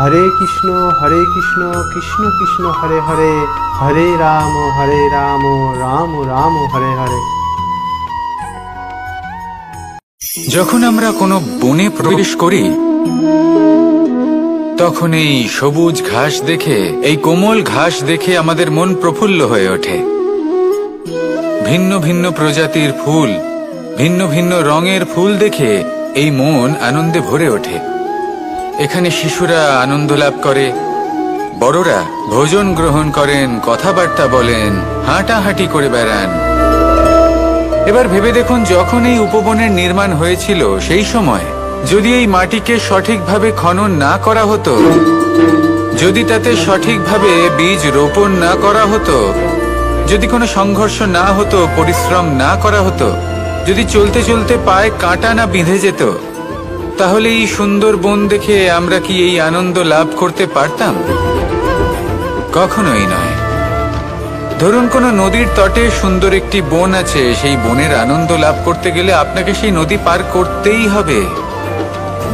হরে কৃষ্ণ কৃষ্ণ কৃষ্ণ হরে হরে, হরে রাম রাম রাম হরে হরে। যখন আমরা কোনো বনে প্রবেশ করি তখন এই সবুজ ঘাস দেখে, এই কোমল ঘাস দেখে আমাদের মন প্রফুল্ল হয়ে ওঠে। ভিন্ন ভিন্ন প্রজাতির ফুল, ভিন্ন ভিন্ন রঙের ফুল দেখে এই মন আনন্দে ভরে ওঠে। এখানে শিশুরা আনন্দ লাভ করে, বড়রা ভোজন গ্রহণ করেন, কথাবার্তা বলেন, হাঁটাহাঁটি করে বেড়ান। এবার ভেবে দেখুন, যখন এই উপবনের নির্মাণ হয়েছিল সেই সময় যদি এই মাটিকে সঠিকভাবে খনন না করা হতো, যদি তাতে সঠিকভাবে বীজ রোপণ না করা হতো, যদি কোনো সংঘর্ষ না হতো, পরিশ্রম না করা হতো, যদি চলতে চলতে পায়ে কাঁটা না বিঁধে যেত, তাহলে এই সুন্দর বন দেখে আমরা কি এই আনন্দ লাভ করতে পারতাম? কখনোই নয়। ধরুন কোনো নদীর তটে সুন্দর একটি বন আছে, সেই বনের আনন্দ লাভ করতে গেলে আপনাকে সেই নদী পার করতেই হবে।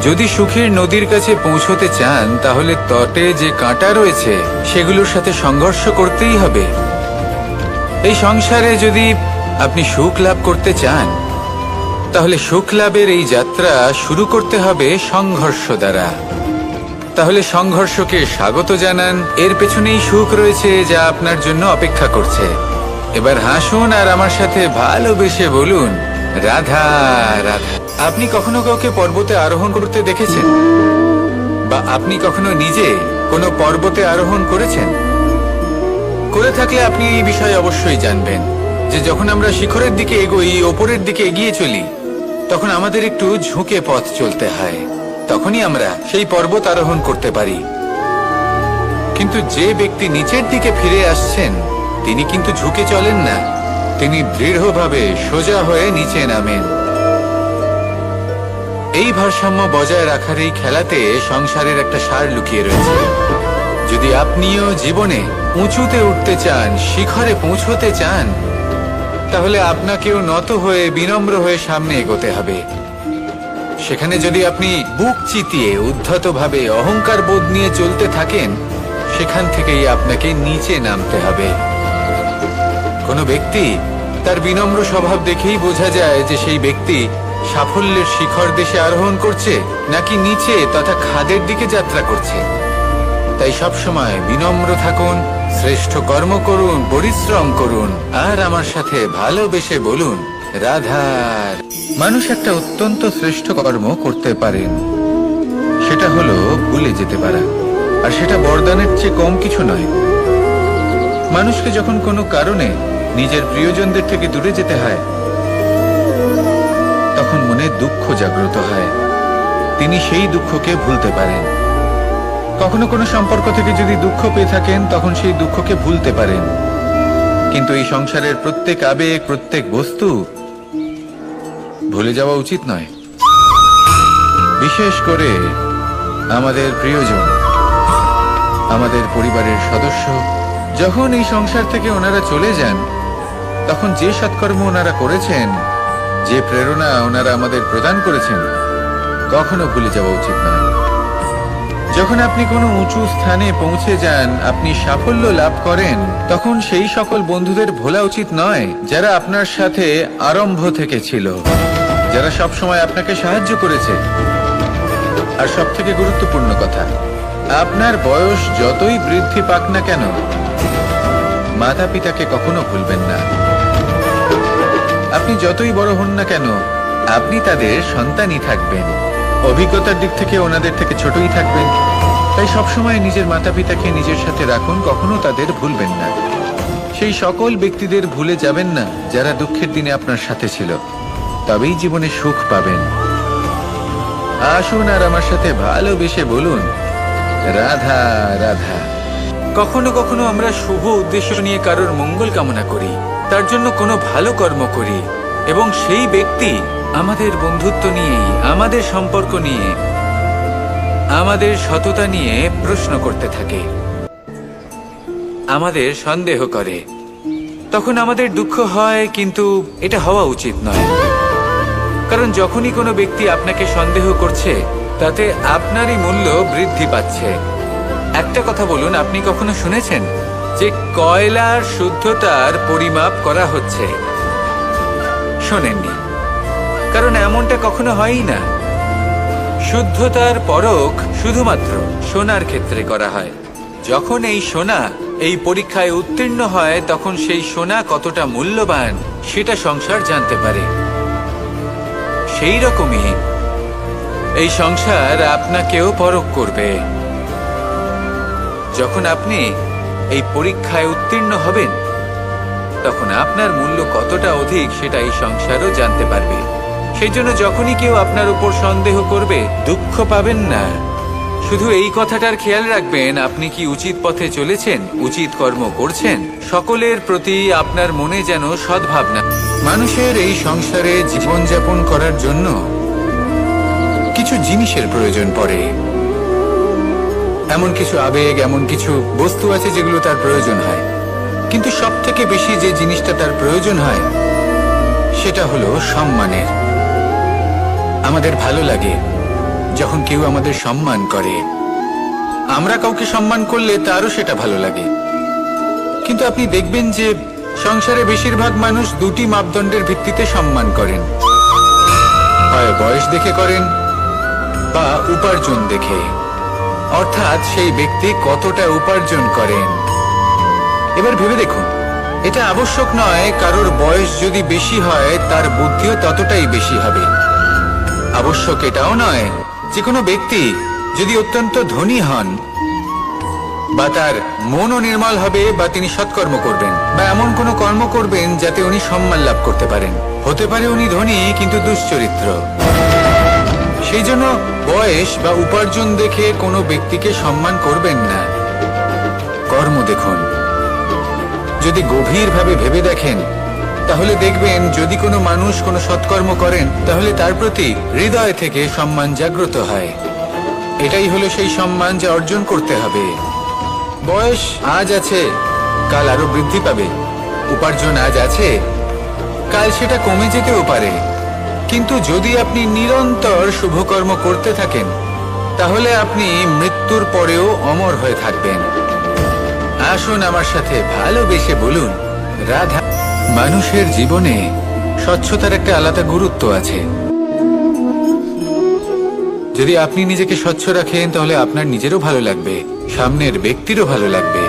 যদি সুখের নদীর কাছে পৌঁছতে চান, তাহলে তটে যে কাঁটা রয়েছে সেগুলোর সাথে সংঘর্ষ করতেই হবে। এই সংসারে যদি আপনি সুখ লাভ করতে চান, তাহলে সুখ লাভের এই যাত্রা শুরু করতে হবে সংঘর্ষ দ্বারা। তাহলে সংঘর্ষকে স্বাগত জানান, এর পেছনেই সুখ রয়েছে যা আপনার জন্য অপেক্ষা করছে। এবার হাসুন আর আমার সাথে ভালোবেসে বলুন, রাধা রাধা। আপনি কখনো কাউকে পর্বতে আরোহণ করতে দেখেছেন? বা আপনি কখনো নিজে কোনো পর্বতে আরোহণ করেছেন? করে থাকলে আপনি এই বিষয়ে অবশ্যই জানবেন যে যখন আমরা শিখরের দিকে এগোই, ওপরের দিকে এগিয়ে চলি, তখন আমাদের একটু ঝুঁকে পথ চলতে হয়। তখনই আমরা সেই পর্বত আরোহণ করতে পারি। কিন্তু যে ব্যক্তি নিচের দিকে ফিরে আসছেন, তিনি কিন্তু ঝুঁকে চলেন না, তিনি দৃঢ়ভাবে সোজা হয়ে নিচে নামেন। এই ভারসাম্য বজায় রাখার এই খেলাতে সংসারের একটা সার লুকিয়ে রয়েছে। যদি আপনিও জীবনে উঁচুতে উঠতে চান, শিখরে পৌঁছতে চান, তাহলে আপনাকেও নত হয়ে, বিনম্র হয়ে সামনে এগোতে হবে। সেখানে যদি আপনি বুক চিতিয়ে, উদ্ধতভাবে, অহংকার বোধ নিয়ে চলতে থাকেন, সেখান থেকেই আপনাকে নিচে নামতে হবে। কোনো ব্যক্তি তার বিনম্র স্বভাব দেখেই বোঝা যায় যে সেই ব্যক্তি সাফল্যের শিখর দেশে আরোহণ করছে নাকি নিচে তথা খাদের দিকে যাত্রা করছে। তাই সবসময় বিনম্র থাকুন, শ্রেষ্ঠ কর্ম করুন, পরিশ্রম করুন, আর আমার সাথে ভালোবেসে বলুন, রাধার। মানুষ একটা অত্যন্ত শ্রেষ্ঠ কর্ম করতে পারেন, সেটা হলো ভুলে যেতে পারা। আর সেটা বরদানের চেয়ে কম কিছু নয়। মানুষকে যখন কোনো কারণে নিজের প্রিয়জনদের থেকে দূরে যেতে হয়, তখন মনে দুঃখ জাগ্রত হয়, তিনি সেই দুঃখকে ভুলতে পারেন। কখনো কোনো সম্পর্ক থেকে যদি দুঃখ পেয়ে থাকেন, তখন সেই দুঃখকে ভুলতে পারেন। কিন্তু এই সংসারের প্রত্যেক আবেগ, প্রত্যেক বস্তু ভুলে যাওয়া উচিত নয়। বিশেষ করে আমাদের প্রিয়জন, আমাদের পরিবারের সদস্য, যখন এই সংসার থেকে ওনারা চলে যান, তখন যে সৎকর্ম ওনারা করেছেন, যে প্রেরণা ওনারা আমাদের প্রদান করেছেন, কখনো ভুলে যাওয়া উচিত নয়। যখন আপনি কোনো উঁচু স্থানে পৌঁছে যান, আপনি সাফল্য লাভ করেন, তখন সেই সকল বন্ধুদের ভোলা উচিত নয় যারা আপনার সাথে আরম্ভ থেকে ছিল, যারা সব সময় আপনাকে সাহায্য করেছে। আর সব থেকে গুরুত্বপূর্ণ কথা, আপনার বয়স যতই বৃদ্ধি পাক না কেন, মাতা পিতাকে কখনো ভুলবেন না। আপনি যতই বড় হন না কেন, আপনি তাদের সন্তানই থাকবেন। অভিজ্ঞতার দিক থেকে ওনাদের থেকে ছোটই থাকবেন। তাই সবসময় নিজের মাতা পিতাকে নিজের সাথে রাখুন, কখনো তাদের ভুলবেন না। সেই সকল ব্যক্তিদের ভুলে যাবেন না যারা দুঃখের দিনে আপনার সাথে ছিল, তবেই জীবনে সুখ পাবেন। আসুন আর আমার সাথে ভালোবেসে বলুন, রাধা রাধা। কখনো কখনো আমরা শুভ উদ্দেশ্য নিয়ে কারোর মঙ্গল কামনা করি, তার জন্য কোনো ভালো কর্ম করি, এবং সেই ব্যক্তি আমাদের বন্ধুত্ব নিয়ে, আমাদের সম্পর্ক নিয়ে, আমাদের সততা নিয়ে প্রশ্ন করতে থাকে, আমাদের সন্দেহ করে। তখন আমাদের দুঃখ হয়, কিন্তু এটা হওয়া উচিত নয়। কারণ যখনই কোনো ব্যক্তি আপনাকে সন্দেহ করছে, তাতে আপনারই মূল্য বৃদ্ধি পাচ্ছে। একটা কথা বলুন, আপনি কখনো শুনেছেন যে কয়লার শুদ্ধতার পরিমাপ করা হচ্ছে? শোনেননি, কারণ এমনটা কখনো হয়ই না। শুদ্ধতার পরখ শুধুমাত্র সোনার ক্ষেত্রে করা হয়। যখন এই সোনা এই পরীক্ষায় উত্তীর্ণ হয়, তখন সেই সোনা কতটা মূল্যবান সেটা সংসার জানতে পারে। সেই রকমই এই সংসার আপনাকেও পরখ করবে। যখন আপনি এই পরীক্ষায় উত্তীর্ণ হবেন, তখন আপনার মূল্য কতটা অধিক সেটা এই সংসারও জানতে পারবে। সেই জন্য যখনই কেউ আপনার উপর সন্দেহ করবে, দুঃখ পাবেন না। শুধু এই কথাটার খেয়াল রাখবেন, আপনি কি উচিত পথে চলেছেন, উচিত কর্ম করছেন। সকলের প্রতি আপনার মনে যেন সদ্ভাবনা। মানুষের এই সংসারে জীবনযাপন করার জন্য কিছু জিনিসের প্রয়োজন পড়ে। এমন কিছু আবেগ, এমন কিছু বস্তু আছে যেগুলো তার প্রয়োজন হয়। কিন্তু সব থেকে বেশি যে জিনিসটা তার প্রয়োজন হয় সেটা হলো সম্মানের। আমাদের ভালো লাগে যখন কেউ আমাদের সম্মান করে। আমরা কাউকে সম্মান করলে তারও সেটা ভালো লাগে। কিন্তু আপনি দেখবেন যে সংসারে বেশিরভাগ মানুষ দুটি মাপদণ্ডের ভিত্তিতে সম্মান করেন। হয় বয়স দেখে করেন বা উপার্জন দেখে, অর্থাৎ সেই ব্যক্তি কতটা উপার্জন করেন। এবার ভেবে দেখুন, এটা আবশ্যক নয় কারোর বয়স যদি বেশি হয় তার বুদ্ধিও ততটাই বেশি হবে। আবশ্যক এটাও নয় যে কোনো ব্যক্তি যদি অত্যন্ত ধনী হন বা তার মনও নির্মল হবে বা তিনি সৎকর্ম করবেন বা এমন কোনো কর্ম করবেন যাতে উনি সম্মান লাভ করতে পারেন। হতে পারে উনি ধনী কিন্তু দুশ্চরিত্র। সেই জন্য বয়স বা উপার্জন দেখে কোনো ব্যক্তিকে সম্মান করবেন না। কর্ম দেখুন। যদি গভীরভাবে ভেবে দেখেন তাহলে দেখবেন যদি কোনো মানুষ কোনো সৎকর্ম করেন তাহলে তার প্রতি হৃদয় থেকে সম্মান জাগ্রত হয়। এটাই হলো সেই সম্মান যা অর্জন করতে হবে। বয়স আজ আছে, কাল আরো বৃদ্ধি পাবে। উপার্জন আজ আছে, কাল সেটা কমে যেতেও পারে। কিন্তু যদি আপনি নিরন্তর শুভকর্ম করতে থাকেন তাহলে আপনি মৃত্যুর পরেও অমর হয়ে থাকবেন। আসুন আমার সাথে ভালোবেসে বলুন, রাধা। মানুষের জীবনে স্বচ্ছতার একটা আলাদা গুরুত্ব আছে। যদি আপনি নিজেকে স্বচ্ছ রাখেন তাহলে আপনার নিজেরও ভালো লাগবে, সামনের ব্যক্তিরও ভালো লাগবে,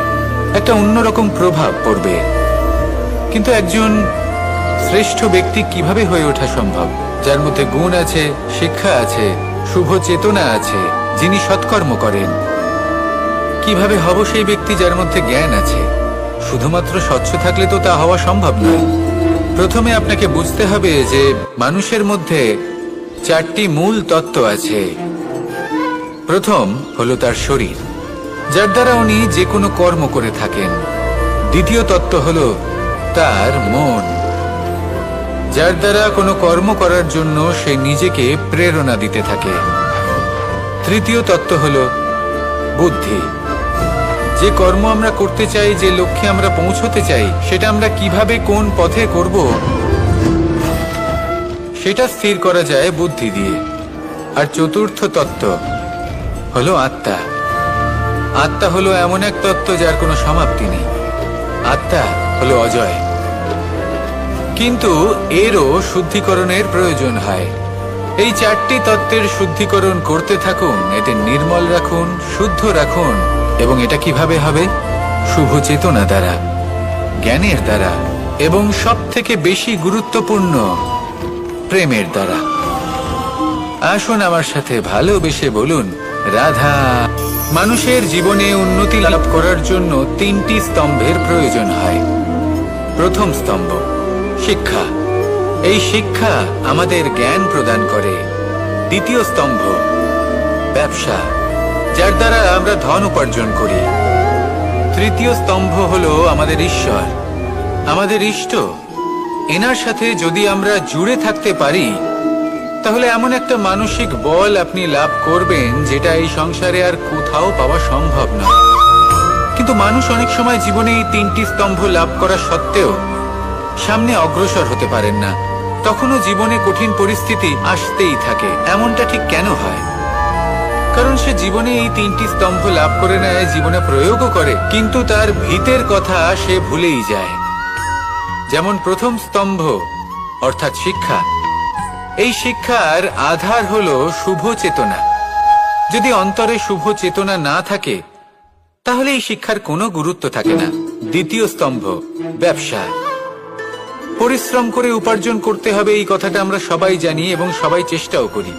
একটা অন্যরকম প্রভাব পড়বে। কিন্তু একজন শ্রেষ্ঠ ব্যক্তি কিভাবে হয়ে ওঠা সম্ভব? যার মধ্যে গুণ আছে, শিক্ষা আছে, শুভ চেতনা আছে, যিনি সৎকর্ম করেন। কিভাবে হব সেই ব্যক্তি যার মধ্যে জ্ঞান আছে? শুধুমাত্র স্বচ্ছ থাকলে তো তা হওয়া সম্ভব নয়। প্রথমে আপনাকে বুঝতে হবে যে মানুষের মধ্যে চারটি মূল তত্ত্ব আছে। প্রথম হলো তার শরীর, যার দ্বারা উনি যে কোনো কর্ম করে থাকেন। দ্বিতীয় তত্ত্ব হলো তার মন, যার দ্বারা কোনো কর্ম করার জন্য সে নিজেকে প্রেরণা দিতে থাকে। তৃতীয় তত্ত্ব হলো বুদ্ধি, যে কর্ম আমরা করতে চাই, যে লক্ষ্যে আমরা পৌঁছতে চাই, সেটা আমরা কিভাবে কোন পথে করব সেটা স্থির করা যায় বুদ্ধি দিয়ে। আর চতুর্থ তত্ত্ব হলো আত্মা। আত্মা হলো এমন এক তত্ত্ব যার কোনো সমাপ্তি নেই। আত্মা হলো অজয়। কিন্তু এরও শুদ্ধিকরণের প্রয়োজন হয়। এই চারটি তত্ত্বের শুদ্ধিকরণ করতে থাকুন, এদের নির্মল রাখুন, শুদ্ধ রাখুন। এবং এটা কিভাবে হবে? শুভ চেতনা দ্বারা, জ্ঞানের দ্বারা, এবং সব থেকে বেশি গুরুত্বপূর্ণ প্রেমের দ্বারা। আসুন আমার সাথে ভালোবেসে বলুন, রাধা। মানুষের জীবনে উন্নতি লাভ করার জন্য তিনটি স্তম্ভের প্রয়োজন হয়। প্রথম স্তম্ভ শিক্ষা। এই শিক্ষা আমাদের জ্ঞান প্রদান করে। দ্বিতীয় স্তম্ভ ব্যবসা, যার দ্বারা আমরা ধন উপার্জন করি। তৃতীয় স্তম্ভ হলো আমাদের ঈশ্বর, আমাদের ইষ্ট। এনার সাথে যদি আমরা জুড়ে থাকতে পারি তাহলে এমন একটা মানসিক বল আপনি লাভ করবেন যেটা এই সংসারে আর কোথাও পাওয়া সম্ভব নয়। কিন্তু মানুষ অনেক সময় জীবনে এই তিনটি স্তম্ভ লাভ করা সত্ত্বেও সামনে অগ্রসর হতে পারেন না। তখনও জীবনে কঠিন পরিস্থিতি আসতেই থাকে। এমনটা ঠিক কেন হয়? কারণ সে জীবনে এই 3টি স্তম্ভ লাভ করে নেয়, জীবনে প্রয়োগও করে, কিন্তু তার ভিতের কথা সে ভুলেই যায়। যেমন প্রথম স্তম্ভ অর্থাৎ শিক্ষা। এই শিক্ষার আধার হলো শুভ চেতনা। যদি অন্তরে শুভ চেতনা না থাকে তাহলে এই শিক্ষার কোনো গুরুত্ব থাকে না। দ্বিতীয় স্তম্ভ ব্যবসা। পরিশ্রম করে উপার্জন করতে হবে, এই কথাটা আমরা সবাই জানি এবং সবাই চেষ্টাও করি,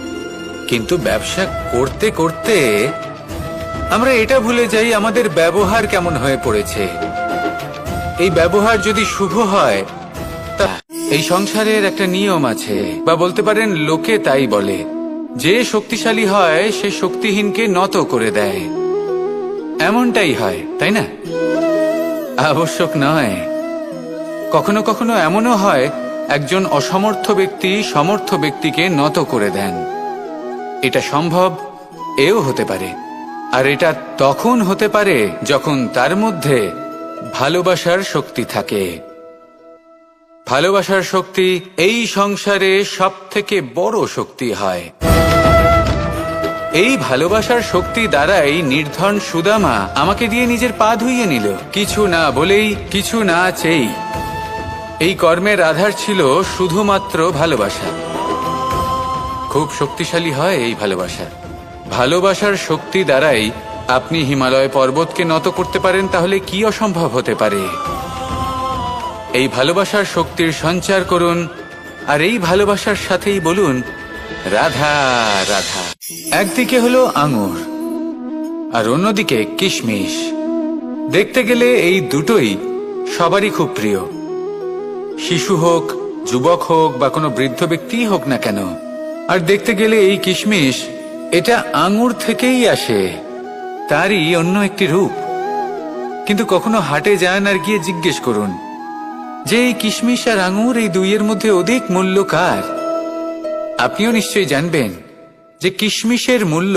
কিন্তু ব্যবসা করতে করতে আমরা এটা ভুলে যাই আমাদের ব্যবহার কেমন হয়ে পড়েছে। এই ব্যবহার যদি শুভ হয়, তা এই সংসারের একটা নিয়ম আছে, বা বলতে পারেন লোকে তাই বলে, যে শক্তিশালী হয় সে শক্তিহীনকে নত করে দেয়। এমনটাই হয়, তাই না? আবশ্যক নয়, কখনো কখনো এমনও হয় একজন অসমর্থ ব্যক্তি সমর্থ ব্যক্তিকে নত করে দেন। এটা সম্ভব, এও হতে পারে। আর এটা তখন হতে পারে যখন তার মধ্যে ভালোবাসার শক্তি থাকে। ভালোবাসার শক্তি এই সংসারে সবথেকে বড় শক্তি হয়। এই ভালোবাসার শক্তি দ্বারাই নির্ধন সুদামা আমাকে দিয়ে নিজের পা ধুইয়ে নিল, কিছু না বলেই, কিছু না চেয়েই। এই কর্মের আধার ছিল শুধুমাত্র ভালোবাসা। খুব শক্তিশালী হয় এই ভালোবাসা। ভালোবাসার শক্তি দ্বারাই আপনি হিমালয় পর্বতকে নত করতে পারেন, তাহলে কি অসম্ভব হতে পারে? এই ভালোবাসার শক্তির সঞ্চার করুন, আর এই ভালোবাসার সাথেই বলুন রাধা রাধা। একদিকে হলো আঙুর আর অন্যদিকে কিশমিশ। দেখতে গেলে এই দুটোই সবারই খুব প্রিয়। শিশু হোক, যুবক হোক বা কোনো বৃদ্ধ ব্যক্তি হোক না কেন। আর দেখতে গেলে এই কিশমিশ, এটা আঙুর থেকেই আসে, তারই অন্য একটি রূপ। কিন্তু কখনো হাটে যান আর গিয়ে জিজ্ঞেস করুন যে এই কিশমিশ আর আঙুর, এই দুইয়ের মধ্যে অধিক মূল্য কার? আপনিও নিশ্চয়ই জানবেন যে কিশমিশের মূল্য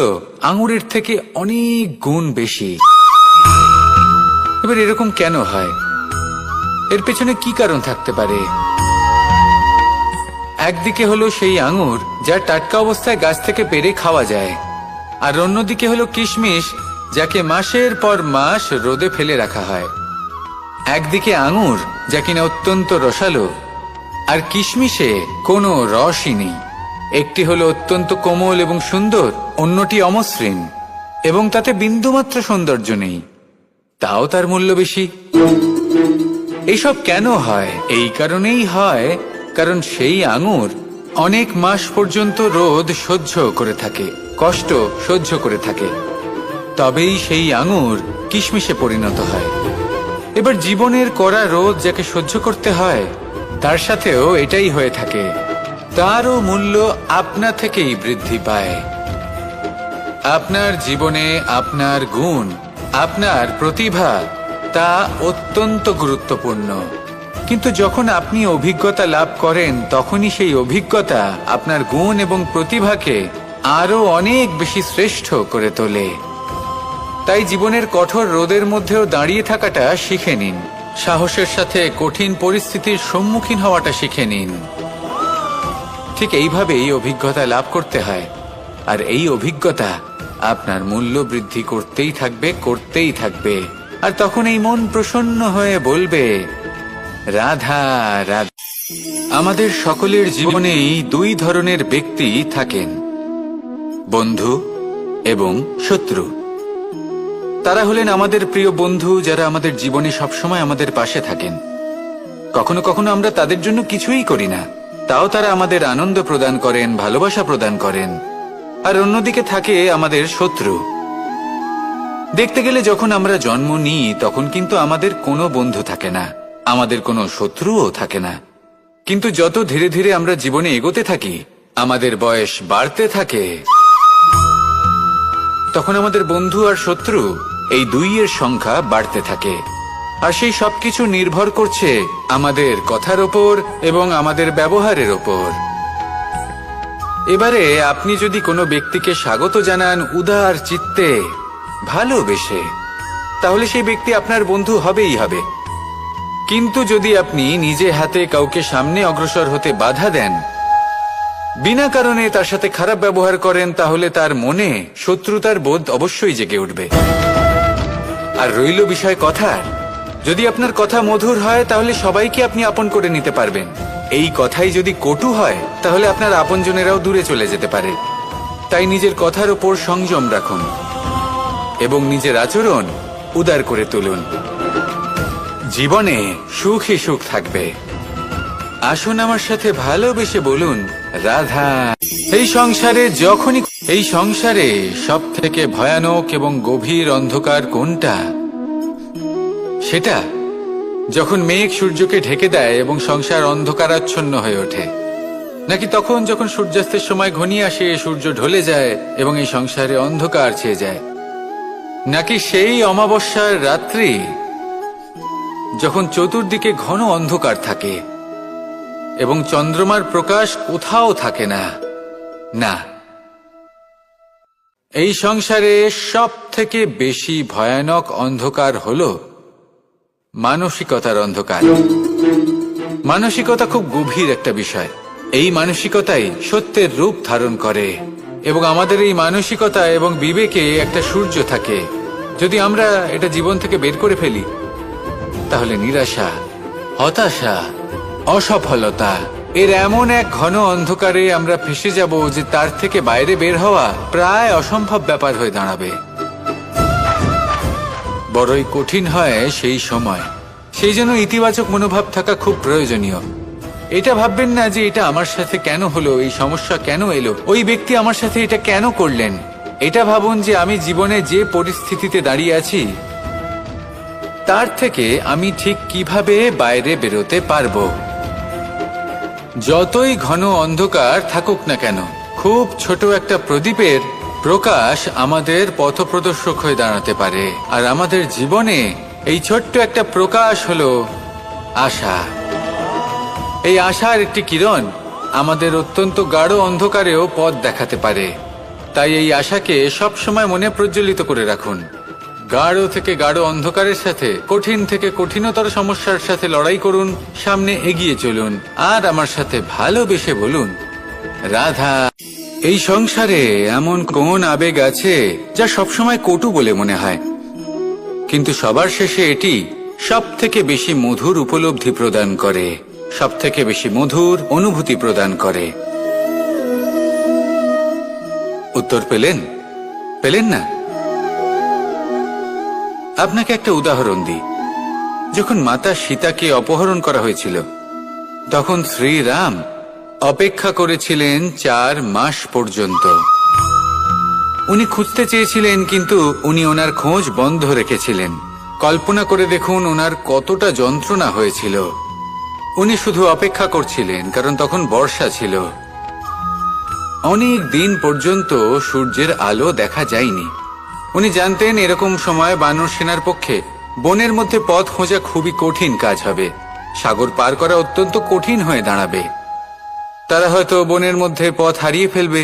আঙুরের থেকে অনেক গুণ বেশি। এবার এরকম কেন হয়? এর পেছনে কি কারণ থাকতে পারে? একদিকে হলো সেই আঙুর যা টাটকা অবস্থায় গাছ থেকে পেড়ে খাওয়া যায়, আর অন্যদিকে হলো কিশমিশ যাকে মাসের পর মাস রোদে ফেলে রাখা হয়। একদিকে আঙুর যা কিনা অত্যন্ত রসালো, আর কিশমিশে কোনো রসই নেই। একটি হলো অত্যন্ত কোমল এবং সুন্দর, অন্যটি অমসৃণ এবং তাতে বিন্দুমাত্র সৌন্দর্য নেই, তাও তার মূল্য বেশি। এইসব কেন হয়? এই কারণেই হয় কারণ সেই আঙুর অনেক মাস পর্যন্ত রোদ সহ্য করে থাকে, কষ্ট সহ্য করে থাকে, তবেই সেই আঙুর কিশমিশে পরিণত হয়। এবার জীবনের কড়া রোদ যাকে সহ্য করতে হয়, তার সাথেও এটাই হয়ে থাকে, তারও মূল্য আপনা থেকেই বৃদ্ধি পায়। আপনার জীবনে আপনার গুণ, আপনার প্রতিভা, তা অত্যন্ত গুরুত্বপূর্ণ। কিন্তু যখন আপনি অভিজ্ঞতা লাভ করেন, তখনই সেই অভিজ্ঞতা আপনার গুণ এবং প্রতিভাকে আরো অনেক বেশি শ্রেষ্ঠ করে তোলে। তাই জীবনের কঠোর রোদের মধ্যেও দাঁড়িয়ে থাকাটা শিখে নিন, সাহসের সাথে কঠিন পরিস্থিতির সম্মুখীন হওয়াটা শিখে নিন। ঠিক এইভাবেই অভিজ্ঞতা লাভ করতে হয়, আর এই অভিজ্ঞতা আপনার মূল্য বৃদ্ধি করতেই থাকবে, করতেই থাকবে। আর তখন এই মন প্রসন্ন হয়ে বলবে রাধা রাধা। আমাদের সকলের জীবনেই দুই ধরনের ব্যক্তি থাকেন, বন্ধু এবং শত্রু। তারা হলেন আমাদের প্রিয় বন্ধু, যারা আমাদের জীবনে সবসময় আমাদের পাশে থাকেন। কখনো কখনো আমরা তাদের জন্য কিছুই করি না, তাও তারা আমাদের আনন্দ প্রদান করেন, ভালোবাসা প্রদান করেন। আর অন্যদিকে থাকে আমাদের শত্রু। দেখতে গেলে যখন আমরা জন্ম নিই, তখন কিন্তু আমাদের কোনো বন্ধু থাকে না, আমাদের কোনো শত্রুও থাকে না। কিন্তু যত ধীরে ধীরে আমরা জীবনে এগোতে থাকি, আমাদের বয়স বাড়তে থাকে, তখন আমাদের বন্ধু আর শত্রু এই দুইয়ের সংখ্যা বাড়তে থাকে। আর সেই সবকিছু নির্ভর করছে আমাদের কথার ওপর এবং আমাদের ব্যবহারের ওপর। এবারে আপনি যদি কোনো ব্যক্তিকে স্বাগত জানান উদার চিত্তে, ভালোবেসে, তাহলে সেই ব্যক্তি আপনার বন্ধু হবেই হবে। কিন্তু যদি আপনি নিজে হাতে কাউকে সামনে অগ্রসর হতে বাধা দেন, বিনা কারণে তার সাথে খারাপ ব্যবহার করেন, তাহলে তার মনে শত্রুতার বোধ অবশ্যই জেগে উঠবে। আর রইল বিষয় কথার, যদি আপনার কথা মধুর হয় তাহলে সবাইকে আপনি আপন করে নিতে পারবেন। এই কথাই যদি কটু হয় তাহলে আপনার আপনজনেরাও দূরে চলে যেতে পারে। তাই নিজের কথার ওপর সংযম রাখুন এবং নিজের আচরণ উদার করে তুলুন। জীবনে সুখই সুখ থাকবে। আসুন আমার সাথে ভালোবেসে বলুন, রাধা। এই সংসারে সব থেকে ভয়ানক এবং গভীর অন্ধকার কোনটা? সেটা যখন মেঘ সূর্যকে ঢেকে দেয় এবং সংসার অন্ধকারাচ্ছন্ন হয়ে ওঠে, নাকি তখন যখন সূর্যাস্তের সময় ঘনিয়ে আসে, সূর্য ঢলে যায় এবং এই সংসারে অন্ধকার ছেয়ে যায়, নাকি সেই অমাবস্যার রাত্রি যখন চতুর্দিকে ঘন অন্ধকার থাকে এবং চন্দ্রমার প্রকাশ কোথাও থাকে না? না, এই সংসারে সব থেকে বেশি ভয়ানক অন্ধকার হল মানসিকতার অন্ধকার। মানসিকতা খুব গভীর একটা বিষয়। এই মানসিকতাই সত্যের রূপ ধারণ করে এবং আমাদের এই মানসিকতা এবং বিবেকে একটা সূর্য থাকে। যদি আমরা এটা জীবন থেকে বের করে ফেলি তাহলে নিরাশা, হতাশা, অসফলতা এর এমন এক ঘন অন্ধকারে আমরা ফেসে যাব যে তার থেকে বাইরে বের হওয়া প্রায় অসম্ভব ব্যাপার হয়ে দাঁড়াবে। বড়ই কঠিন হয় সেই সময়। সেই জন্য ইতিবাচক মনোভাব থাকা খুব প্রয়োজনীয়। এটা ভাববেন না যে এটা আমার সাথে কেন হলো, এই সমস্যা কেন এলো, ওই ব্যক্তি আমার সাথে এটা কেন করলেন। এটা ভাবুন যে আমি জীবনে যে পরিস্থিতিতে দাঁড়িয়ে আছি তার থেকে আমি ঠিক কিভাবে বাইরে বেরোতে পারবো। যতই ঘন অন্ধকার থাকুক না কেন, খুব ছোট একটা প্রদীপের প্রকাশ আমাদের পথপ্রদর্শক হয়ে দাঁড়াতে পারে। আর আমাদের জীবনে এই ছোট্ট একটা প্রকাশ হলো আশা। এই আশার একটি কিরণ আমাদের অত্যন্ত গাঢ় অন্ধকারেও পথ দেখাতে পারে। তাই এই আশাকে সবসময় মনে প্রজ্বলিত করে রাখুন। গাঢ় থেকে গাঢ় অন্ধকারের সাথে, কঠিন থেকে কঠিনতর সমস্যার সাথে লড়াই করুন, সামনে এগিয়ে চলুন আর আমার সাথে ভালোবেসে বলুন, রাধা। এই সংসারে এমন কোন আবেগ আছে যা সবসময় কটু বলে মনে হয়, কিন্তু সবার শেষে এটি সব থেকে বেশি মধুর উপলব্ধি প্রদান করে, সব থেকে বেশি মধুর অনুভূতি প্রদান করে। উত্তর পেলেন না? আপনাকে একটা উদাহরণ দিই। যখন মাতা সীতাকে অপহরণ করা হয়েছিল তখন শ্রীরাম অপেক্ষা করেছিলেন 4 মাস পর্যন্ত। উনি খুঁজতে চেয়েছিলেন, কিন্তু উনি ওনার খোঁজ বন্ধ রেখেছিলেন। কল্পনা করে দেখুন ওনার কতটা যন্ত্রণা হয়েছিল। উনি শুধু অপেক্ষা করছিলেন, কারণ তখন বর্ষা ছিল। অনেক দিন পর্যন্ত সূর্যের আলো দেখা যায়নি। উনি জানতেন এরকম সময় বানর সেনার পক্ষে বনের মধ্যে পথ খোঁজা খুবই কঠিন কাজ হবে। সাগর পার করা অত্যন্ত কঠিন হয়ে দাঁড়াবে। তারা হয়তো বনের মধ্যে পথ হারিয়ে ফেলবে।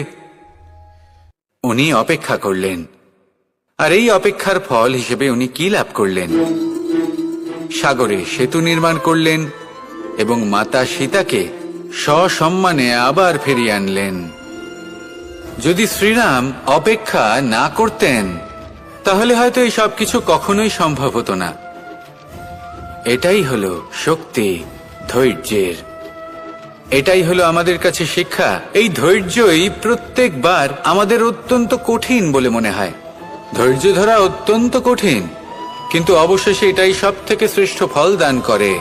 উনি অপেক্ষা করলেন, আর এই অপেক্ষার ফল হিসেবে উনি কি লাভ করলেন? সাগরে সেতু নির্মাণ করলেন এবং মাতা সীতাকে সসম্মানে আবার ফিরিয়ে আনলেন। যদি শ্রীরাম অপেক্ষা না করতেন তাহলে হয়তো এই সবকিছু কখনোই সম্ভব হতো না। এটাই হলো শক্তি ধৈর্যের। এটাই হলো আমাদের কাছে শিক্ষা। এই ধৈর্যই প্রত্যেকবার আমাদের অত্যন্ত কঠিন বলে মনে হয়। ধৈর্য ধরা অত্যন্ত কঠিন, কিন্তু অবশেষে এটাই সব থেকে শ্রেষ্ঠ ফল দান করে,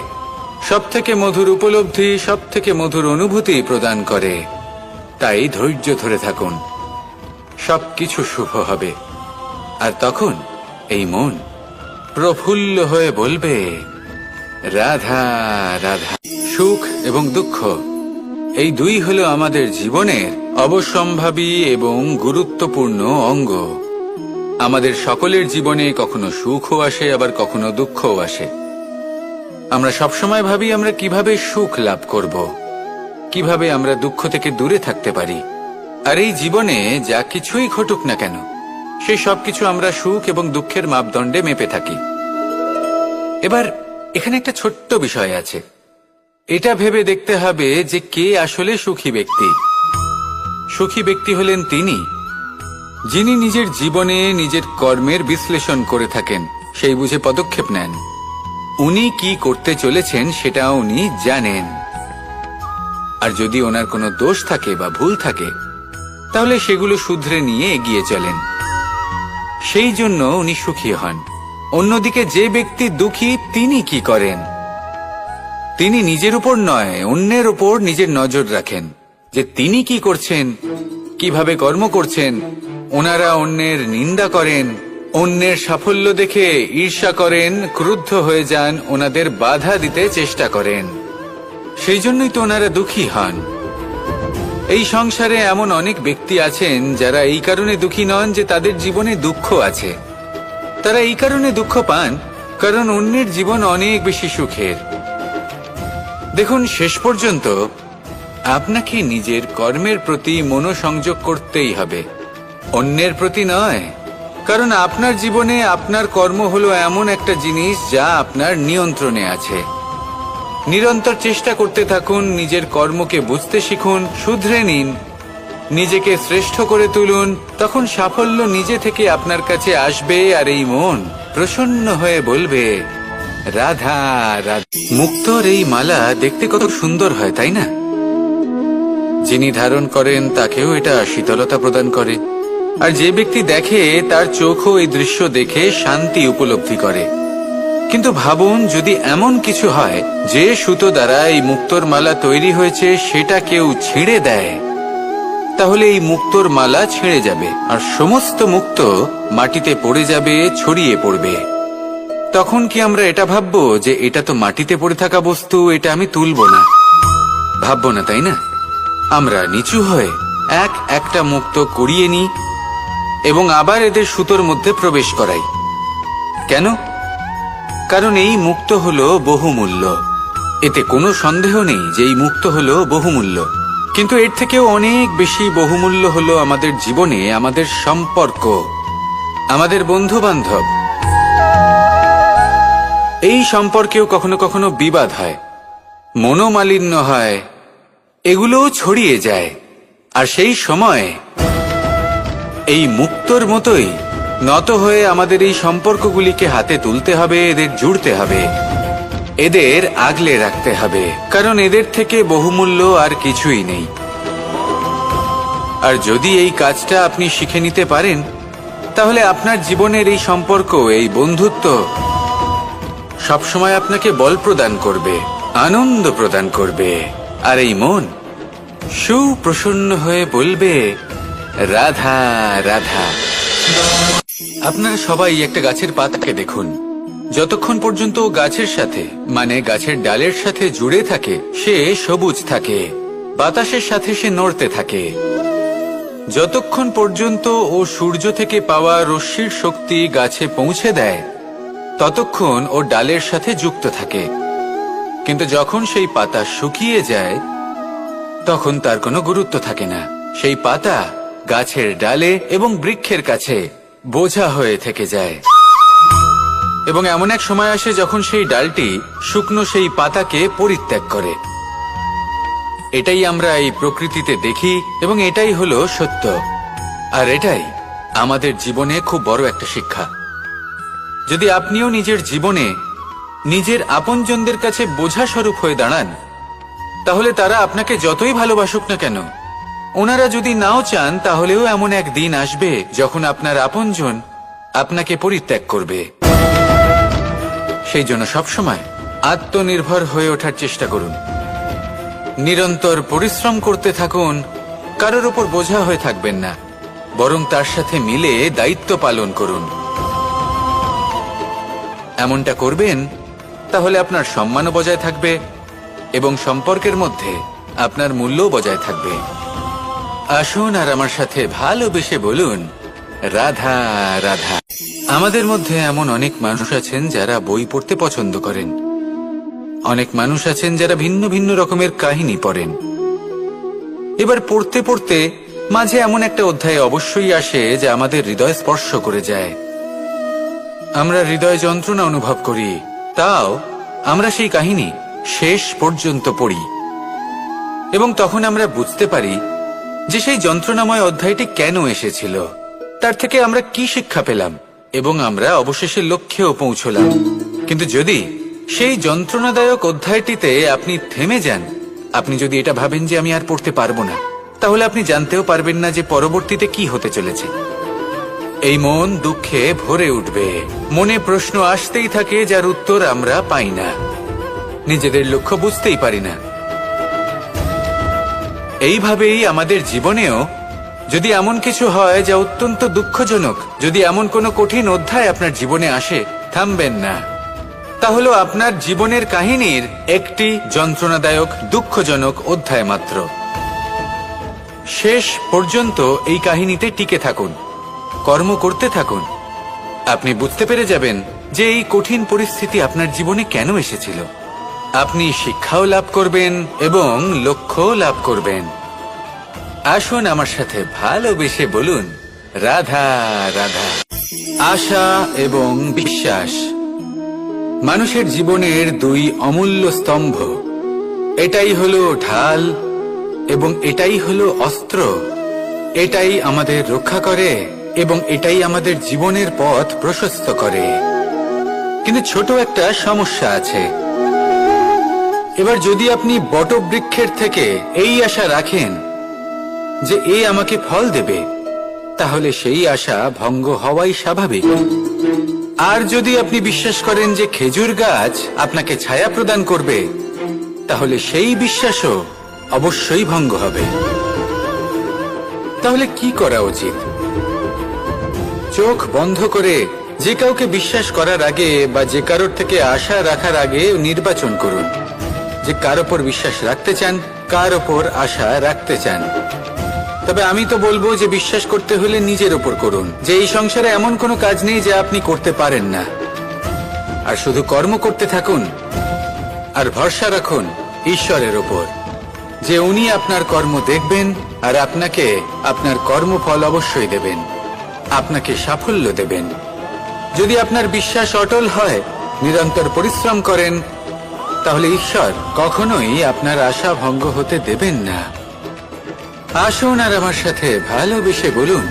সব থেকে মধুর উপলব্ধি, সব থেকে মধুর অনুভূতি প্রদান করে। তাই ধৈর্য ধরে থাকুন, সবকিছু শুভ হবে। আর তখন এই মন প্রফুল্ল হয়ে বলবে, রাধা রাধা। সুখ এবং দুঃখ এই দুই হলো আমাদের জীবনের অবশ্যম্ভাবী এবং গুরুত্বপূর্ণ অঙ্গ। আমাদের সকলের জীবনে কখনো সুখও আসে, আবার কখনো দুঃখও আসে। আমরা সবসময় ভাবি আমরা কিভাবে সুখ লাভ করব, কিভাবে আমরা দুঃখ থেকে দূরে থাকতে পারি। আর এই জীবনে যা কিছুই ঘটুক না কেন, সেই সবকিছু আমরা সুখ এবং দুঃখের মাপদণ্ডে মেপে থাকি। এবার এখানে একটা ছোট্ট বিষয় আছে। এটা ভেবে দেখতে হবে যে কে আসলে সুখী ব্যক্তি। সুখী ব্যক্তি হলেন তিনি, যিনি নিজের জীবনে নিজের কর্মের বিশ্লেষণ করে থাকেন, সেই বুঝে পদক্ষেপ নেন। উনি কি করতে চলেছেন সেটা উনি জানেন, আর যদি ওনার কোনো দোষ থাকে বা ভুল থাকে তাহলে সেগুলো শুধরে নিয়ে এগিয়ে চলেন। সেই জন্য উনি সুখী হন। অন্যদিকে যে ব্যক্তি দুঃখী, তিনি কি করেন? তিনি নিজের উপর নয়, অন্যের উপর নিজের নজর রাখেন, যে তিনি কি করছেন, কিভাবে কর্ম করছেন। ওনারা অন্যের নিন্দা করেন, অন্যের সাফল্য দেখে ঈর্ষা করেন, ক্রুদ্ধ হয়ে যান, ওনাদের বাধা দিতে চেষ্টা করেন। সেই জন্যই তো ওনারা দুঃখী হন। এই সংসারে এমন অনেক ব্যক্তি আছেন যারা এই কারণে দুঃখী নন যে তাদের জীবনে দুঃখ আছে। তারা এই কারণে দুঃখ পান কারণ অন্যের জীবন অনেক বেশি সুখের। দেখুন, শেষ পর্যন্ত আপনাকে নিজের কর্মের প্রতি মনোসংযোগ করতেই হবে, অন্যের প্রতি নয়। কারণ আপনার জীবনে আপনার কর্ম হলো এমন একটা জিনিস যা আপনার নিয়ন্ত্রণে আছে। নিরন্তর চেষ্টা করতে থাকুন, নিজের কর্মকে বুঝতে শিখুন, শুধরে নিন, নিজেকে শ্রেষ্ঠ করে তুলুন। তখন সাফল্য নিজে থেকে আপনার কাছে আসবে, আর এই মন প্রসন্ন হয়ে বলবে, রাধা রাধা। মুক্তোর এই মালা দেখতে কত সুন্দর হয়, তাই না? যিনি ধারণ করেন তাকেও এটা শীতলতা প্রদান করে, আর যে ব্যক্তি দেখে তার চোখও এই দৃশ্য দেখে শান্তি উপলব্ধি করে। কিন্তু ভাবুন, যদি এমন কিছু হয় যে সুতো দ্বারা এই মুক্তোর মালা তৈরি হয়েছে সেটা কেউ ছিঁড়ে দেয়, তাহলে এই মুক্তোর মালা ছিঁড়ে যাবে আর সমস্ত মুক্ত মাটিতে পড়ে যাবে, ছড়িয়ে পড়বে। তখন কি আমরা এটা ভাববো যে এটা তো মাটিতে পড়ে থাকা বস্তু, এটা আমি তুলব না? ভাববো না, তাই না? আমরা নিচু হয়ে একটা মুক্ত কুড়িয়ে নিই এবং আবার এদের সুতোর মধ্যে প্রবেশ করাই। কেন? কারণ এই মুক্ত হলো বহুমূল্য। এতে কোনো সন্দেহ নেই যে এই মুক্ত হলো বহুমূল্য। কিন্তু এর থেকেও অনেক বেশি বহুমূল্য হলো আমাদের জীবনে আমাদের সম্পর্ক, আমাদের বন্ধু বান্ধব। এই সম্পর্কেও কখনো কখনো বিবাদ হয়, মনোমালিন্য হয়, এগুলোও ছড়িয়ে যায়। আর সেই সময় এই মুক্তোর মতোই নত হয়ে আমাদের এই সম্পর্কগুলিকে হাতে তুলতে হবে, এদের জুড়তে হবে, এদের আগলে রাখতে হবে, কারণ এদের থেকে বহুমূল্য আর কিছুই নেই। আর যদি এই কাজটা আপনি শিখে নিতে পারেন, তাহলে আপনার জীবনের এই সম্পর্ক, এই বন্ধুত্ব সবসময় আপনাকে বল প্রদান করবে, আনন্দ প্রদান করবে, আর এই মন সুপ্রসন্ন হয়ে বলবে, রাধা রাধা। আপনারা সবাই একটা গাছের পাতাকে দেখুন, যতক্ষণ পর্যন্ত গাছের সাথে, মানে গাছের ডালের সাথে জুড়ে থাকে, সে সবুজ থাকে, বাতাসের সাথে সে নড়তে থাকে। যতক্ষণ পর্যন্ত ও সূর্য থেকে পাওয়া রশ্মির শক্তি গাছে পৌঁছে দেয়, ততক্ষণ ও ডালের সাথে যুক্ত থাকে। কিন্তু যখন সেই পাতা শুকিয়ে যায়, তখন তার কোনো গুরুত্ব থাকে না। সেই পাতা গাছের ডালে এবং বৃক্ষের কাছে বোঝা হয়ে থেকে যায়। এবং এমন এক সময় আসে যখন সেই ডালটি শুকনো সেই পাতাকে পরিত্যাগ করে। এটাই আমরা এই প্রকৃতিতে দেখি এবং এটাই হলো সত্য। আর এটাই আমাদের জীবনে খুব বড় একটা শিক্ষা। যদি আপনিও নিজের জীবনে নিজের আপনজনদের কাছে বোঝা স্বরূপ হয়ে দাঁড়ান, তাহলে তারা আপনাকে যতই ভালোবাসুক না কেন, ওনারা যদি নাও চান, তাহলেও এমন এক দিন আসবে যখন আপনার আপনজন আপনাকে পরিত্যাগ করবে। সেই জন্য সবসময় আত্মনির্ভর হয়ে ওঠার চেষ্টা করুন, নিরন্তর পরিশ্রম করতে থাকুন, কারোর উপর বোঝা হয়ে থাকবেন না, বরং তার সাথে মিলে দায়িত্ব পালন করুন। এমনটা করবেন, তাহলে আপনার সম্মানও বজায় থাকবে এবং সম্পর্কের মধ্যে আপনার মূল্যও বজায় থাকবে। আসুন আর আমার সাথে ভালোবেসে বলুন, রাধা রাধা। আমাদের মধ্যে এমন অনেক মানুষ আছেন যারা বই পড়তে পছন্দ করেন, অনেক মানুষ আছেন যারা ভিন্ন ভিন্ন রকমের কাহিনী পড়েন। এবার পড়তে পড়তে মাঝে এমন একটা অধ্যায় অবশ্যই আসে যা আমাদের হৃদয় স্পর্শ করে যায়। আমরা হৃদয় যন্ত্রণা অনুভব করি, তাও আমরা সেই কাহিনী শেষ পর্যন্ত পড়ি এবং তখন আমরা বুঝতে পারি যে সেই যন্ত্রণাময় অধ্যায়টি কেন এসেছিল, তার থেকে আমরা কি শিক্ষা পেলাম, এবং আমরা অবশেষে লক্ষ্যেও পৌঁছলাম। কিন্তু যদি সেই যন্ত্রণাদায়ক অধ্যায়টিতে আপনি থেমে যান, আপনি যদি এটা ভাবেন যে আমি আর পড়তে পারবো না, তাহলে আপনি জানতেও পারবেন না যে পরবর্তীতে কি হতে চলেছে। এই মন দুঃখে ভরে উঠবে, মনে প্রশ্ন আসতেই থাকে যার উত্তর আমরা পাই না, নিজেদের লক্ষ্য বুঝতেই পারি না। এইভাবেই আমাদের জীবনেও যদি এমন কিছু হয় যা অত্যন্ত দুঃখজনক, যদি এমন কোনো কঠিন অধ্যায় আপনার জীবনে আসে, থামবেন না। তা হলো আপনার জীবনের কাহিনীর একটি যন্ত্রণাদায়ক দুঃখজনক অধ্যায় মাত্র। শেষ পর্যন্ত এই কাহিনীতে টিকে থাকুন, কর্ম করতে থাকুন। আপনি বুঝতে পেরে যাবেন যে এই কঠিন পরিস্থিতি আপনার জীবনে কেন এসেছিল। আপনি শিক্ষাও লাভ করবেন এবং লক্ষ্যও লাভ করবেন। আসুন আমার সাথে ভালোবেসে বলুন, রাধা রাধা। আশা এবং বিশ্বাস মানুষের জীবনের দুই অমূল্য স্তম্ভ। এটাই হলো ঢাল এবং এটাই হলো অস্ত্র। এটাই আমাদের রক্ষা করে এবং এটাই আমাদের জীবনের পথ প্রশস্ত করে। কিন্তু ছোট একটা সমস্যা আছে। এবার যদি আপনি বটবৃক্ষের থেকে এই আশা রাখেন যে এ আমাকে ফল দেবে, তাহলে সেই আশা ভঙ্গ হওয়াই স্বাভাবিক। আর যদি আপনি বিশ্বাস করেন যে খেজুর গাছ আপনাকে ছায়া প্রদান করবে, তাহলে সেই বিশ্বাসও অবশ্যই ভঙ্গ হবে। তাহলে কি করা উচিত? চোখ বন্ধ করে যে কাউকে বিশ্বাস করার আগে বা যে কারোর থেকে আশা রাখার আগে নির্বাচন করুন যে কার ওপর বিশ্বাস রাখতে চান, কার ওপর আশা রাখতে চান। তবে আমি তো বলবো যে বিশ্বাস করতে হলে নিজের ওপর করুন, যে এই সংসারে এমন কোনো কাজ নেই যা আপনি করতে পারেন না। আর শুধু কর্ম করতে থাকুন আর ভরসা রাখুন ঈশ্বরের ওপর, যে উনি আপনার কর্ম দেখবেন আর আপনাকে আপনার কর্মফল অবশ্যই দেবেন, আপনাকে সাফল্য দেবেন। যদি আপনার বিশ্বাস অটল হয়, নিরন্তর পরিশ্রম করেন, তাহলে ঈশ্বর কখনোই আপনার আশা ভঙ্গ হতে দেবেন না। আসুন আর আমার সাথে ভালোবেসে বলুন,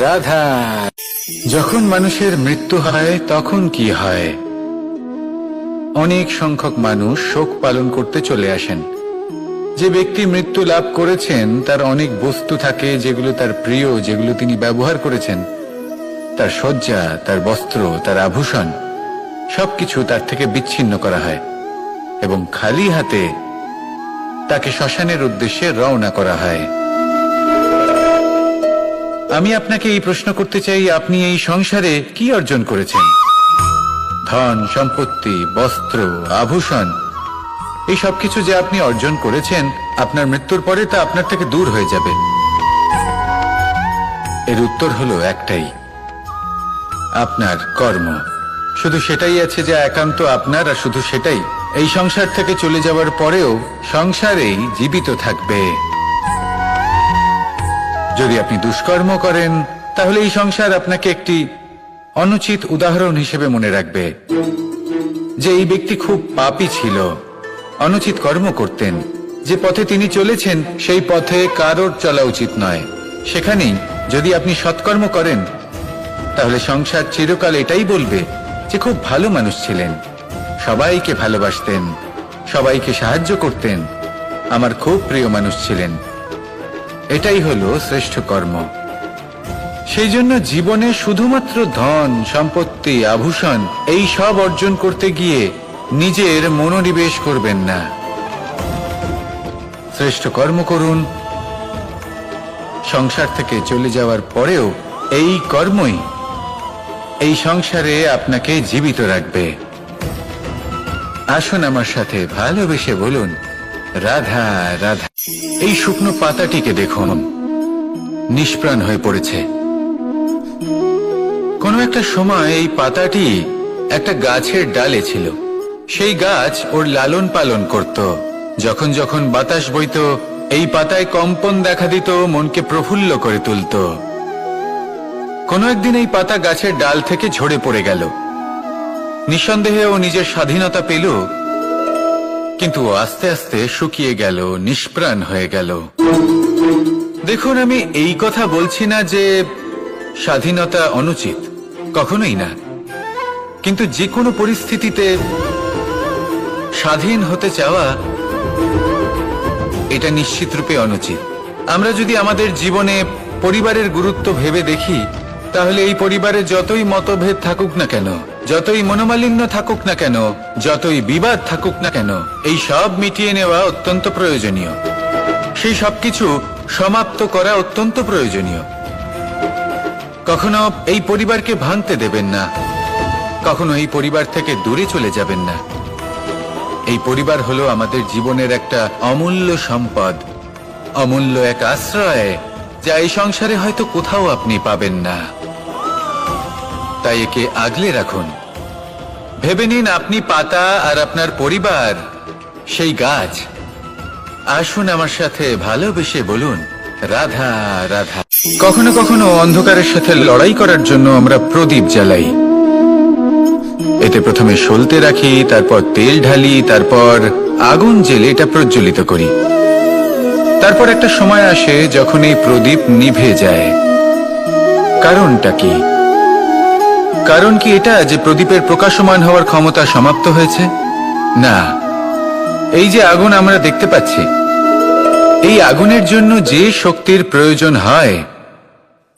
রাধা। যখন মানুষের মৃত্যু হয় তখন কি হয়? অনেক সংখ্যক মানুষ শোক পালন করতে চলে আসেন। যে ব্যক্তি মৃত্যু লাভ করেছেন তার অনেক বস্তু থাকে যেগুলো তার প্রিয়, যেগুলো তিনি ব্যবহার করেছেন। তার শয্যা, তার বস্ত্র, তার আভূষণ সবকিছু তার থেকে বিচ্ছিন্ন করা হয় এবং খালি হাতে তাকে শ্মশানের উদ্দেশ্যে রওনা করা হয়। আমি আপনাকে এই প্রশ্ন করতে চাই, আপনি এই সংসারে কি অর্জন করেছেন? ধন সম্পত্তি, বস্ত্র, আভূষণ, এই সবকিছু যে আপনি অর্জন করেছেন, আপনার মৃত্যুর পরে তা আপনার থেকে দূর হয়ে যাবে। এর উত্তর হলো একটাই, আপনার কর্ম। শুধু সেটাই আছে যা একান্ত আপনার, আর শুধু সেটাই এই সংসার থেকে চলে যাওয়ার পরেও সংসারেই জীবিত থাকবে। যদি আপনি দুষ্কর্ম করেন, তাহলে এই সংসার আপনাকে একটি অনুচিত উদাহরণ হিসেবে মনে রাখবে যে এই ব্যক্তি খুব পাপী ছিল, অনুচিত কর্ম করতেন। যে পথে তিনি চলেছেন সেই পথে কারোর চলা উচিত নয়। সেখানেই যদি আপনি সৎকর্ম করেন, তাহলে সংসার চিরকাল এটাই বলবে যে খুব ভালো মানুষ ছিলেন, সবাইকে ভালোবাসতেন, সবাইকে সাহায্য করতেন, আমার খুব প্রিয় মানুষ ছিলেন। এটাই হলো শ্রেষ্ঠ কর্ম। সেই জন্য জীবনে শুধুমাত্র ধন সম্পত্তি, আভূষণ এই সব অর্জন করতে গিয়ে নিজের মনোনিবেশ করবেন না। শ্রেষ্ঠ কর্ম করুন। সংসার থেকে চলে যাওয়ার পরেও এই কর্মই এই সংসারে আপনাকে জীবিত রাখবে। আসুন আমার সাথে ভালোবেসে বলুন, রাধা রাধা। এই শুকনো পাতাটিকে দেখুন, নিষ্প্রাণ হয়ে পড়েছে। কোনো একটা সময় এই পাতাটি একটা গাছের ডালে ছিল। সেই গাছ ওর লালন পালন করত। যখন যখন বাতাস বইত, এই পাতায় কম্পন দেখা দিত, মনকে প্রফুল্ল করে তুলত। কোনো একদিন এই পাতা গাছের ডাল থেকে ঝরে পড়ে গেল। নিঃসন্দেহে ও নিজের স্বাধীনতা পেল, কিন্তু আস্তে আস্তে শুকিয়ে গেল, নিষ্প্রাণ হয়ে গেল। দেখুন, আমি এই কথা বলছি না যে স্বাধীনতা অনুচিত, কখনোই না। কিন্তু যে কোনো পরিস্থিতিতে স্বাধীন হতে চাওয়া এটা নিশ্চিত রূপে অনুচিত। আমরা যদি আমাদের জীবনে পরিবারের গুরুত্ব ভেবে দেখি, তাহলে এই পরিবারে যতই মতভেদ থাকুক না কেন, যতই মনোমালিন্য থাকুক না কেন, যতই বিবাদ থাকুক না কেন, এই সব মিটিয়ে নেওয়া অত্যন্ত প্রয়োজনীয়। সেই সবকিছু সমাপ্ত করা অত্যন্ত প্রয়োজনীয়। কখনো এই পরিবারকে ভাঙতে দেবেন না, কখনো এই পরিবার থেকে দূরে চলে যাবেন না। এই পরিবার হলো আমাদের জীবনের একটা অমূল্য সম্পদ, অমূল্য এক আশ্রয়, যা এই সংসারে হয়তো কোথাও আপনি পাবেন না। তাই একে আগলে রাখুন। ভেবে নিন আপনি পাতা আর আপনার পরিবার সেই গাছ। আসুন আমার সাথে ভালোবেসে বলুন, রাধা রাধা। কখনো কখনো অন্ধকারের সাথে লড়াই করার জন্য আমরা প্রদীপ জ্বালাই। এতে প্রথমে সলতে রাখি, তারপর তেল ঢালি, তারপর আগুন জেলে এটা প্রজ্বলিত করি। তারপর একটা সময় আসে যখন এই প্রদীপ নিভে যায়। কারণটা কি? কারণ কি এটা যে প্রদীপের প্রকাশমান হওয়ার ক্ষমতা সমাপ্ত হয়েছে? না, এই যে আগুন আমরা দেখতে পাচ্ছি, এই আগুনের জন্য যে শক্তির প্রয়োজন হয়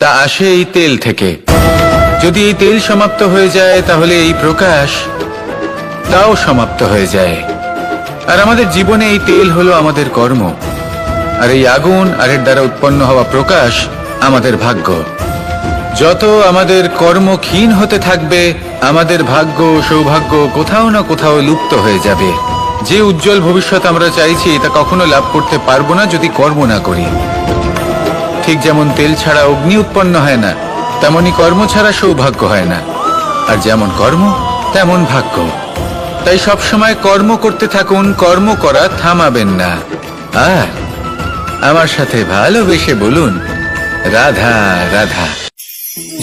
তা আসে এই তেল থেকে। যদি এই তেল সমাপ্ত হয়ে যায়, তাহলে এই প্রকাশ তাও সমাপ্ত হয়ে যায়। আর আমাদের জীবনে এই তেল হলো আমাদের কর্ম, আর এই আগুন আর এর দ্বারা উৎপন্ন হওয়া প্রকাশ আমাদের ভাগ্য। যত আমাদের কর্ম ক্ষীণ হতে থাকবে, আমাদের ভাগ্য সৌভাগ্য কোথাও না কোথাও লুপ্ত হয়ে যাবে। যে উজ্জ্বল ভবিষ্যৎ আমরা চাইছি তা কখনো লাভ করতে পারবো না যদি কর্ম না করি। ঠিক যেমন তেল ছাড়া অগ্নি উৎপন্ন হয় না, তেমনি কর্ম ছাড়া সৌভাগ্য হয় না। আর যেমন কর্ম তেমন ভাগ্য। তাই সবসময় কর্ম করতে থাকুন, কর্ম করা থামাবেন না। আর আমার সাথে ভালোবেসে বলুন, রাধা রাধা।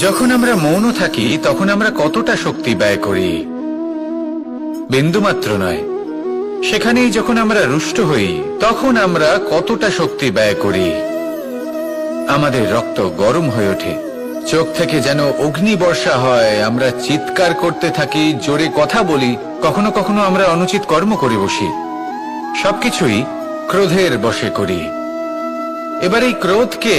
যখন আমরা মৌন থাকি তখন আমরা কতটা শক্তি ব্যয় করি, বিন্দুমাত্র নয়। সেখানেই যখন আমরা রুষ্ট হই তখন আমরা কতটা শক্তি ব্যয় করি। আমাদের রক্ত গরম হয়ে ওঠে, চোখ থেকে যেন অগ্নি বর্ষা হয়, আমরা চিৎকার করতে থাকি, জোরে কথা বলি, কখনো কখনো আমরা অনুচিত কর্ম করে বসি। সবকিছুই ক্রোধের বশে করি। এবার এই ক্রোধকে